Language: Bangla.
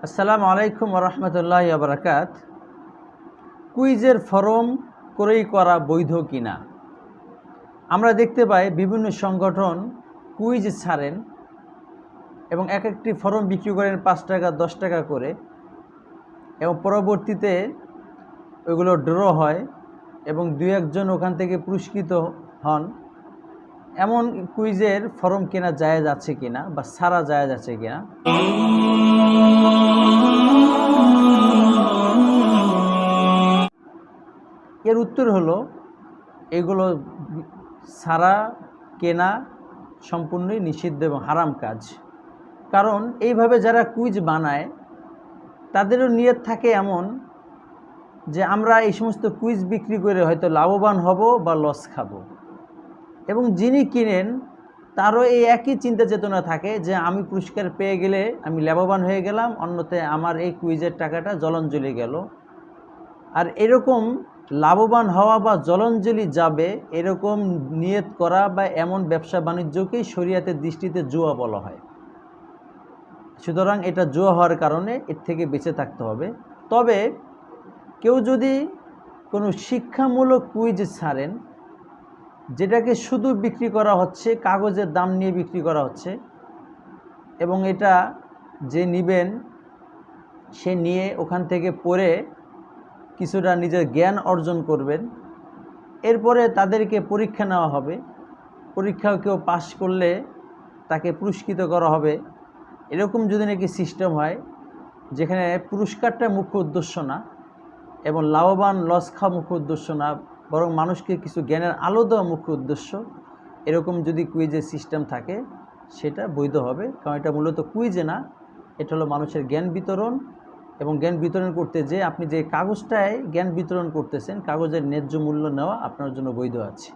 আসসালামু আলাইকুম ওয়া রাহমাতুল্লাহি ওয়া বারাকাত। কুইজের ফরম ক্রয় করা বৈধ কিনা? আমরা দেখতে পাই বিভিন্ন সংগঠন কুইজ ছাড়েন এবং এক একটি ফরম বিক্রি করেন 5 টাকা 10 টাকা করে, এবং পরবর্তীতে ওইগুলো ড্র হয় এবং দুই একজন ওখান থেকে পুরস্কৃত হন। এমন কুইজের ফরম কেনা জায়েজ আছে কিনা বা ছাড়া জায়েজ আছে কিনা? এর উত্তর হলো এগুলো ছাড়া কেনা সম্পূর্ণই নিষিদ্ধ এবং হারাম কাজ। কারণ এইভাবে যারা কুইজ বানায় তাদেরও নিয়ত থাকে এমন যে আমরা এই সমস্ত কুইজ বিক্রি করে হয়তো লাভবান হব বা লস খাবো, এবং যিনি কিনেন তারও এই একই চিন্তা চেতনা থাকে যে আমি পুরস্কার পেয়ে গেলে আমি লাভবান হয়ে গেলাম, অন্যথায় আমার এই কুইজের টাকাটা জলাঞ্জলি গেল। আর এরকম লাভবান হওয়া বা জলাঞ্জলি যাবে এরকম নিয়ত করা বা এমন ব্যবসা বাণিজ্যকেই শরীয়তের দৃষ্টিতে জুয়া বলা হয়। সুতরাং এটা জুয়া হওয়ার কারণে এর থেকে বেঁচে থাকতে হবে। তবে কেউ যদি কোনো শিক্ষামূলক কুইজ ছাড়েন, যেটাকে শুধু বিক্রি করা হচ্ছে, কাগজের দাম নিয়ে বিক্রি করা হচ্ছে, এবং এটা যে নেবেন সে নিয়ে ওখান থেকে পড়ে কিছুটা নিজের জ্ঞান অর্জন করবেন, এরপরে তাদেরকে পরীক্ষা নেওয়া হবে, পরীক্ষাও কেউ পাশ করলে তাকে পুরস্কৃত করা হবে, এরকম যদি নাকি সিস্টেম হয় যেখানে পুরস্কারটা মুখ্য উদ্দেশ্য না এবং লাভবান লস খাওয়া মুখ্য উদ্দেশ্য না, বরং মানুষকে কিছু জ্ঞানের আলো দেওয়া মুখ্য উদ্দেশ্য, এরকম যদি কুইজের সিস্টেম থাকে সেটা বৈধ হবে। কারণ এটা মূলত কুইজে না, এটা হলো মানুষের জ্ঞান বিতরণ, এবং জ্ঞান বিতরণ করতে যে আপনি যে কাগজটায় জ্ঞান বিতরণ করতেছেন কাগজের ন্যায্য মূল্য নেওয়া আপনার জন্য বৈধ আছে।